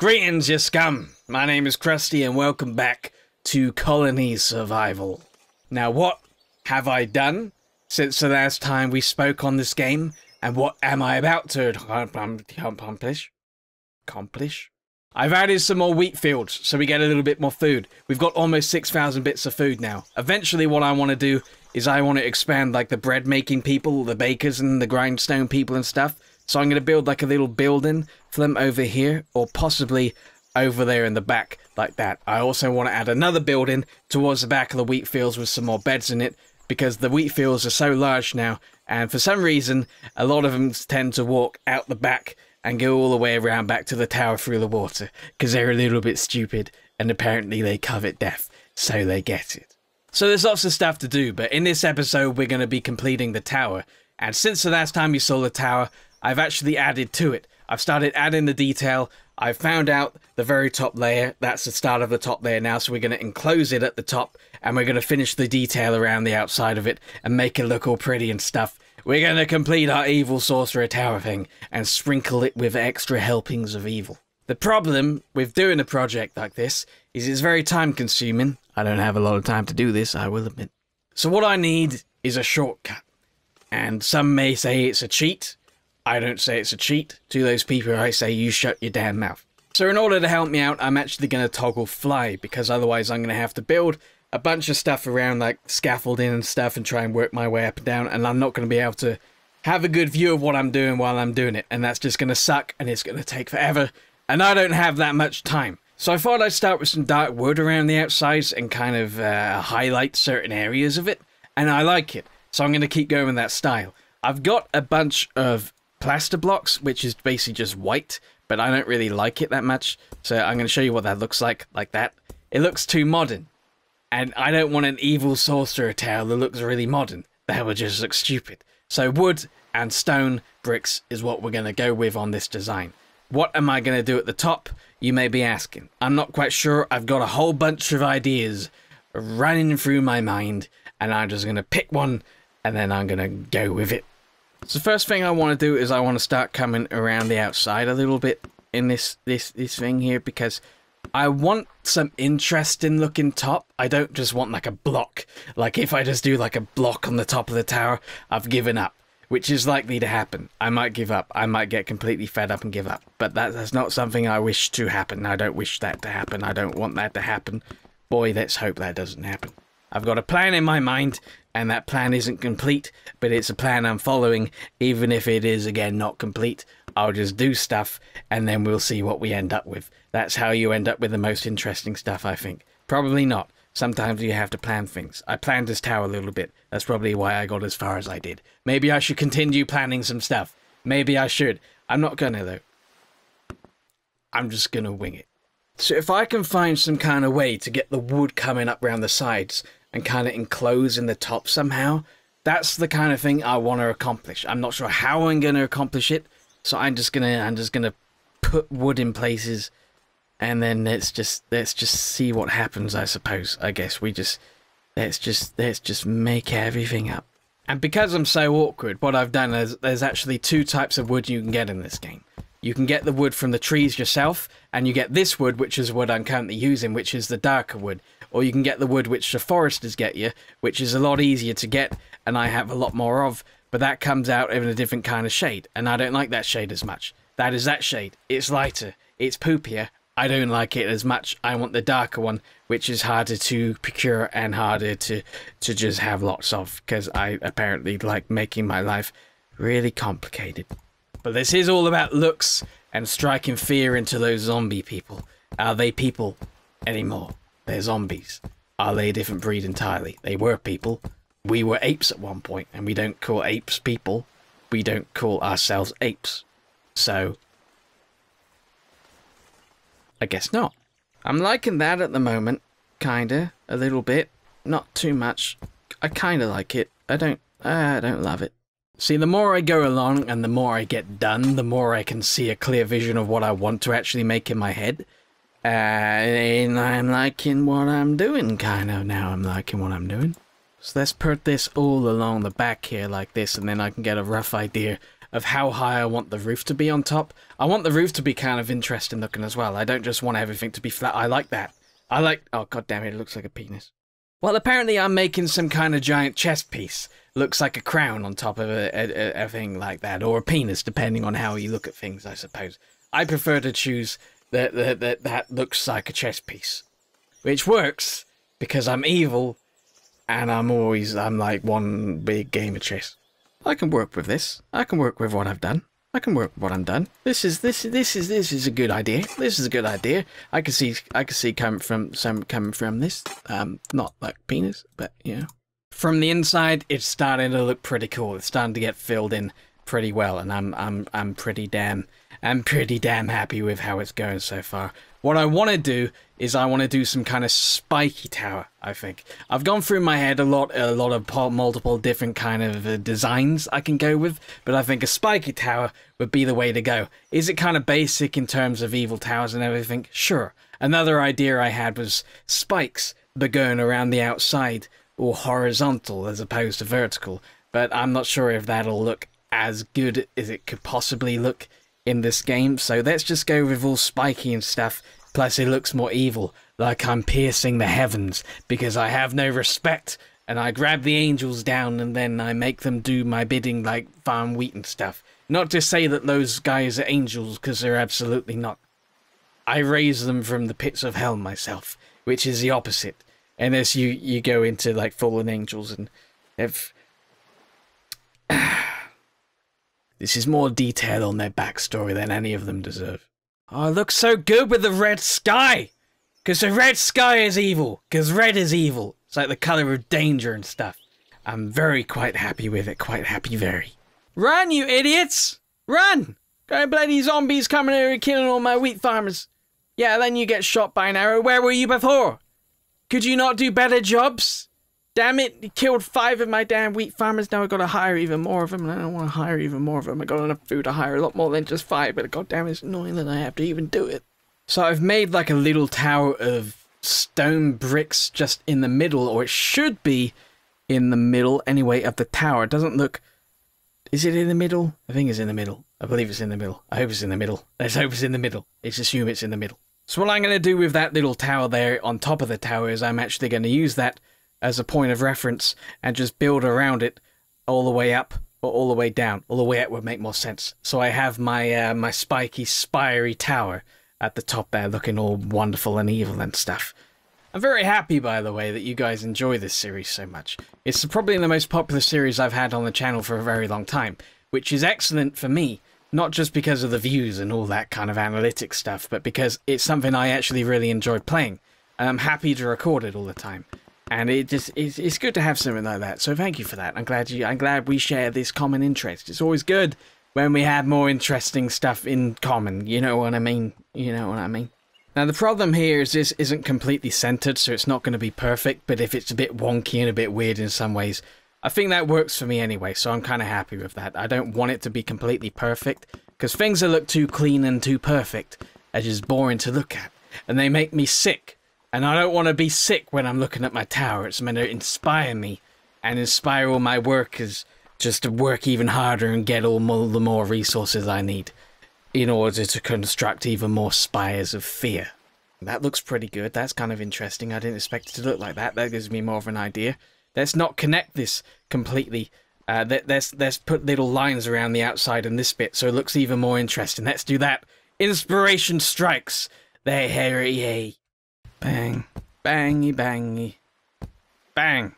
Greetings, you scum! My name is Crusty and welcome back to Colony Survival. Now, what have I done since the last time we spoke on this game, and what am I about to accomplish? I've added some more wheat fields, so we get a little bit more food. We've got almost 6,000 bits of food now. Eventually, what I want to do is I want to expand, like, the bread-making people, the bakers and the grindstone people and stuff. So I'm going to build, like, a little building for them over here, or possibly over there in the back, like that. I also want to add another building towards the back of the wheat fields with some more beds in it, because the wheat fields are so large now, and for some reason, a lot of them tend to walk out the back and go all the way around back to the tower through the water, because they're a little bit stupid, and apparently they covet death, so they get it. So there's lots of stuff to do, but in this episode we're going to be completing the tower, and since the last time you saw the tower, I've actually added to it. I've started adding the detail. I've found out the very top layer. That's the start of the top layer now, so we're going to enclose it at the top, and we're going to finish the detail around the outside of it and make it look all pretty and stuff. We're going to complete our evil sorcerer tower thing and sprinkle it with extra helpings of evil. The problem with doing a project like this is it's very time consuming. I don't have a lot of time to do this, I will admit. So what I need is a shortcut. And some may say it's a cheat. I don't say it's a cheat. To those people I say you shut your damn mouth. So in order to help me out, I'm actually going to toggle fly, because otherwise I'm going to have to build a bunch of stuff around, like scaffolding and stuff, and try and work my way up and down, and I'm not going to be able to have a good view of what I'm doing while I'm doing it, and that's just going to suck, and it's going to take forever, and I don't have that much time. So I thought I'd start with some dark wood around the outsides and kind of highlight certain areas of it, and I like it, so I'm going to keep going with that style. I've got a bunch of plaster blocks, which is basically just white, but I don't really like it that much, so I'm going to show you what that looks like that. It looks too modern. And I don't want an evil sorcerer tower that looks really modern. That would just look stupid. So wood and stone bricks is what we're going to go with on this design. What am I going to do at the top? You may be asking. I'm not quite sure. I've got a whole bunch of ideas running through my mind, and I'm just going to pick one, and then I'm going to go with it. So the first thing I want to do is I want to start coming around the outside a little bit in this thing here, because I want some interesting looking top. I don't just want like a block. Like if I just do like a block on the top of the tower, I've given up, which is likely to happen. I might give up. I might get completely fed up and give up. But that's not something I wish to happen. I don't wish that to happen. I don't want that to happen. Boy, let's hope that doesn't happen. I've got a plan in my mind, and that plan isn't complete, but it's a plan I'm following, even if it is, again, not complete. I'll just do stuff, and then we'll see what we end up with. That's how you end up with the most interesting stuff, I think. Probably not. Sometimes you have to plan things. I planned this tower a little bit. That's probably why I got as far as I did. Maybe I should continue planning some stuff. Maybe I should. I'm not gonna, though. I'm just gonna wing it. So if I can find some kind of way to get the wood coming up round the sides and kind of enclose in the top somehow, that's the kind of thing I want to accomplish. I'm not sure how I'm going to accomplish it, so I'm just gonna put wood in places, and then let's just see what happens. I suppose. I guess let's just make everything up. And because I'm so awkward, what I've done is there's actually two types of wood you can get in this game. You can get the wood from the trees yourself, and you get this wood, which is what I'm currently using, which is the darker wood. Or you can get the wood which the foresters get you, which is a lot easier to get, and I have a lot more of, but that comes out in a different kind of shade, and I don't like that shade as much. That is that shade. It's lighter. It's poopier. I don't like it as much. I want the darker one, which is harder to procure and harder to just have lots of, because I apparently like making my life really complicated. But this is all about looks and striking fear into those zombie people. Are they people anymore? They're zombies. Are they a different breed entirely? They were people. We were apes at one point, and we don't call apes people. We don't call ourselves apes. So, I guess not. I'm liking that at the moment. Kinda. A little bit. Not too much. I kinda like it. I don't love it. See, the more I go along and the more I get done, the more I can see a clear vision of what I want to actually make in my head. And I'm liking what I'm doing, kind of. Now I'm liking what I'm doing. So let's put this all along the back here like this, and then I can get a rough idea of how high I want the roof to be on top. I want the roof to be kind of interesting looking as well. I don't just want everything to be flat. I like that. I like... Oh, god damn it, it looks like a penis. Well, apparently I'm making some kind of giant chest piece. Looks like a crown on top of a thing like that. Or a penis, depending on how you look at things, I suppose. I prefer to choose that looks like a chess piece. Which works, because I'm evil, and I'm like one big game of chess. I can work with this. I can work with what I've done. I can work with what I've done. This is a good idea. This is a good idea. I can see coming from this. Not like penis, but you know. From the inside, it's starting to look pretty cool. It's starting to get filled in pretty well, and I'm pretty damn happy with how it's going so far. What I want to do is I want to do some kind of spiky tower, I think. I've gone through my head a lot of multiple different kind of designs I can go with, but I think a spiky tower would be the way to go. Is it kind of basic in terms of evil towers and everything? Sure. Another idea I had was spikes, but going around the outside, or horizontal as opposed to vertical, but I'm not sure if that'll look as good as it could possibly look in this game, so let's just go with all spiky and stuff, plus it looks more evil, like I'm piercing the heavens, because I have no respect, and I grab the angels down and then I make them do my bidding like farm wheat and stuff. Not to say that those guys are angels, because they're absolutely not. I raise them from the pits of hell myself, which is the opposite, unless you go into like fallen angels and if... This is more detail on their backstory than any of them deserve. Oh, it looks so good with the red sky! Because the red sky is evil! Because red is evil! It's like the colour of danger and stuff. I'm quite happy with it. Quite happy, very. Run, you idiots! Run! Got bloody zombies coming here and killing all my wheat farmers. Yeah, then you get shot by an arrow. Where were you before? Could you not do better jobs? Damn it, you killed 5 of my damn wheat farmers, now I've got to hire even more of them, and I don't want to hire even more of them. I've got enough food to hire a lot more than just 5, but goddamn, it's annoying that I have to even do it. So I've made like a little tower of stone bricks just in the middle, or it should be in the middle anyway of the tower. It doesn't look... Is it in the middle? I think it's in the middle. I believe it's in the middle. I hope it's in the middle. Let's hope it's in the middle. Let's assume it's in the middle. So what I'm going to do with that little tower there on top of the tower is I'm actually going to use that as a point of reference and just build around it all the way up or all the way down. All the way up would make more sense. So I have my my spiky, spiry tower at the top there looking all wonderful and evil and stuff. I'm very happy, by the way, that you guys enjoy this series so much. It's probably the most popular series I've had on the channel for a very long time, which is excellent for me, not just because of the views and all that kind of analytic stuff, but because it's something I actually really enjoy playing, and I'm happy to record it all the time. And it's good to have something like that. So thank you for that. I'm glad we share this common interest. It's always good when we have more interesting stuff in common. You know what I mean? You know what I mean? Now the problem here is this isn't completely centered, so it's not going to be perfect. But if it's a bit wonky and a bit weird in some ways, I think that works for me anyway. So I'm kind of happy with that. I don't want it to be completely perfect, because things that look too clean and too perfect are just boring to look at, and they make me sick. And I don't want to be sick when I'm looking at my tower. It's meant to inspire me and inspire all my workers just to work even harder and get all the more resources I need in order to construct even more spires of fear. That looks pretty good. That's kind of interesting. I didn't expect it to look like that. That gives me more of an idea. Let's not connect this completely. Let's put little lines around the outside in this bit so it looks even more interesting. Let's do that. Inspiration strikes. There, Harry. Bang, bangy, bangy, bang.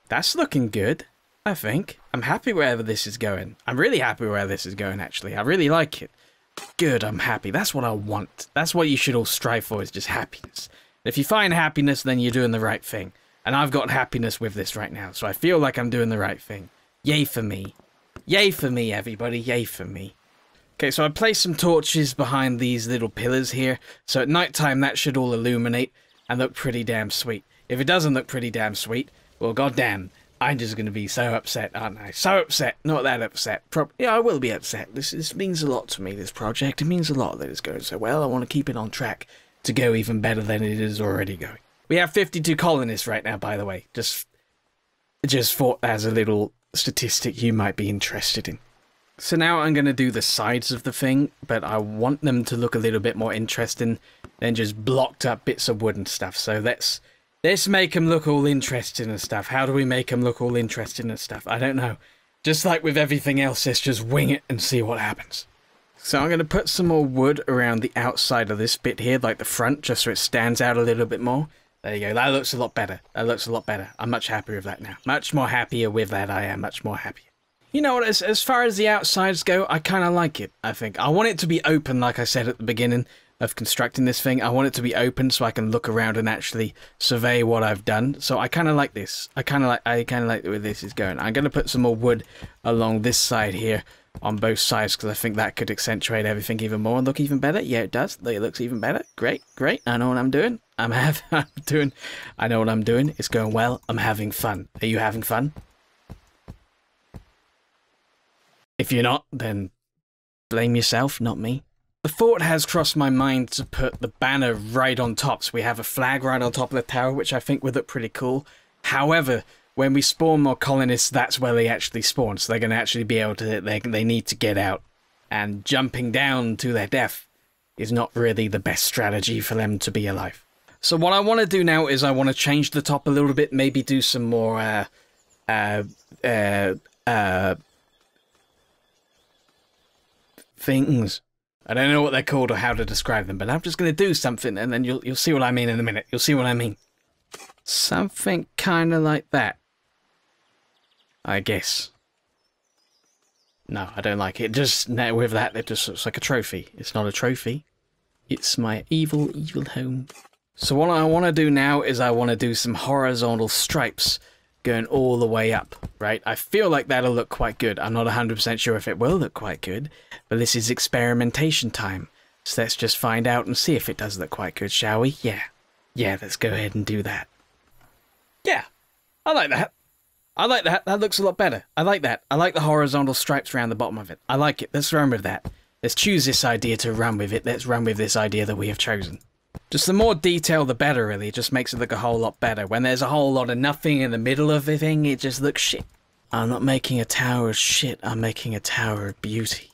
That's looking good, I think. I'm happy wherever this is going. I'm really happy where this is going, actually. I really like it. Good, I'm happy. That's what I want. That's what you should all strive for, is just happiness. If you find happiness, then you're doing the right thing. And I've got happiness with this right now, so I feel like I'm doing the right thing. Yay for me. Yay for me, everybody. Yay for me. Okay, so I placed some torches behind these little pillars here, so at night time that should all illuminate and look pretty damn sweet. If it doesn't look pretty damn sweet, well, goddamn, I'm just going to be so upset, aren't I? So upset. Not that upset. Yeah, I will be upset. This means a lot to me, this project. It means a lot that it's going so well. I want to keep it on track to go even better than it is already going. We have 52 colonists right now, by the way. Just thought as a little statistic you might be interested in. So now I'm going to do the sides of the thing, but I want them to look a little bit more interesting than just blocked up bits of wood and stuff. So let's make them look all interesting and stuff. How do we make them look all interesting and stuff? I don't know. Just like with everything else, let's just wing it and see what happens. So I'm going to put some more wood around the outside of this bit here, like the front, just so it stands out a little bit more. There you go. That looks a lot better. That looks a lot better. I'm much happier with that now. Much more happier with that. I am much more happier. You know what, as far as the outsides go, I kind of like it, I think. I want it to be open, like I said at the beginning of constructing this thing. I want it to be open so I can look around and actually survey what I've done. So I kind of like this. I kind of like the way this is going. I'm going to put some more wood along this side here on both sides because I think that could accentuate everything even more and look even better. Yeah, it does. It looks even better. Great, great. I know what I'm doing. I know what I'm doing. It's going well. I'm having fun. Are you having fun? If you're not, then blame yourself, not me. The thought has crossed my mind to put the banner right on top, so we have a flag right on top of the tower, which I think would look pretty cool. However, when we spawn more colonists, that's where they actually spawn, so they're going to actually be able to, they need to get out. And jumping down to their death is not really the best strategy for them to be alive. So what I want to do now is I want to change the top a little bit, maybe do some more, things. I don't know what they're called or how to describe them, but I'm just going to do something and then you'll see what I mean in a minute. You'll see what I mean. Something kind of like that. I guess. No, I don't like it. Just with that, it just looks like a trophy. It's not a trophy. It's my evil, evil home. So what I want to do now is I want to do some horizontal stripes going all the way up, right? I feel like that'll look quite good. I'm not 100% sure if it will look quite good, but this is experimentation time. So let's just find out and see if it does look quite good, shall we? Yeah. Yeah, let's go ahead and do that. Yeah, I like that. I like that. That looks a lot better. I like that. I like the horizontal stripes around the bottom of it. I like it. Let's run with that. Let's choose this idea to run with it. Let's run with this idea that we have chosen. Just the more detail, the better, really. It just makes it look a whole lot better. When there's a whole lot of nothing in the middle of the thing, it just looks shit. I'm not making a tower of shit. I'm making a tower of beauty.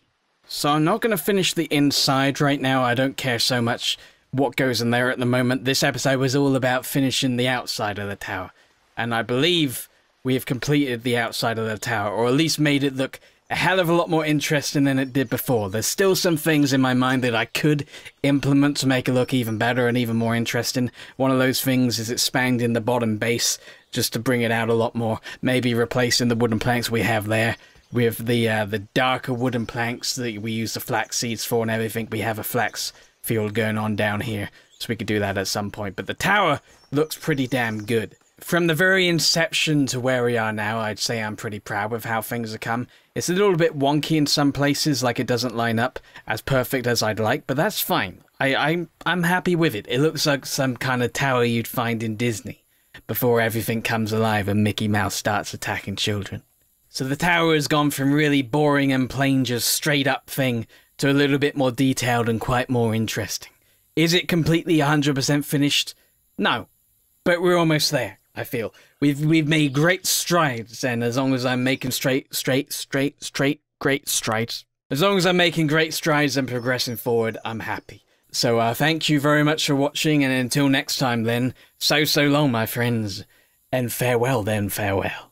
So I'm not going to finish the inside right now. I don't care so much what goes in there at the moment. This episode was all about finishing the outside of the tower. And I believe we have completed the outside of the tower, or at least made it look a hell of a lot more interesting than it did before. There's still some things in my mind that I could implement to make it look even better and even more interesting. One of those things is expanding the bottom base just to bring it out a lot more. Maybe replacing the wooden planks we have there with the darker wooden planks that we use the flax seeds for and everything. We have a flax field going on down here, so we could do that at some point. But the tower looks pretty damn good. From the very inception to where we are now, I'd say I'm pretty proud with how things have come. It's a little bit wonky in some places, like it doesn't line up as perfect as I'd like, but that's fine. I'm happy with it. It looks like some kind of tower you'd find in Disney before everything comes alive and Mickey Mouse starts attacking children. So the tower has gone from really boring and plain, just straight up thing to a little bit more detailed and quite more interesting. Is it completely 100% finished? No, but we're almost there. I feel we've made great strides, and as long as I'm making great strides, as long as I'm making great strides and progressing forward, I'm happy. So thank you very much for watching, and until next time then, so long my friends, and farewell then, farewell.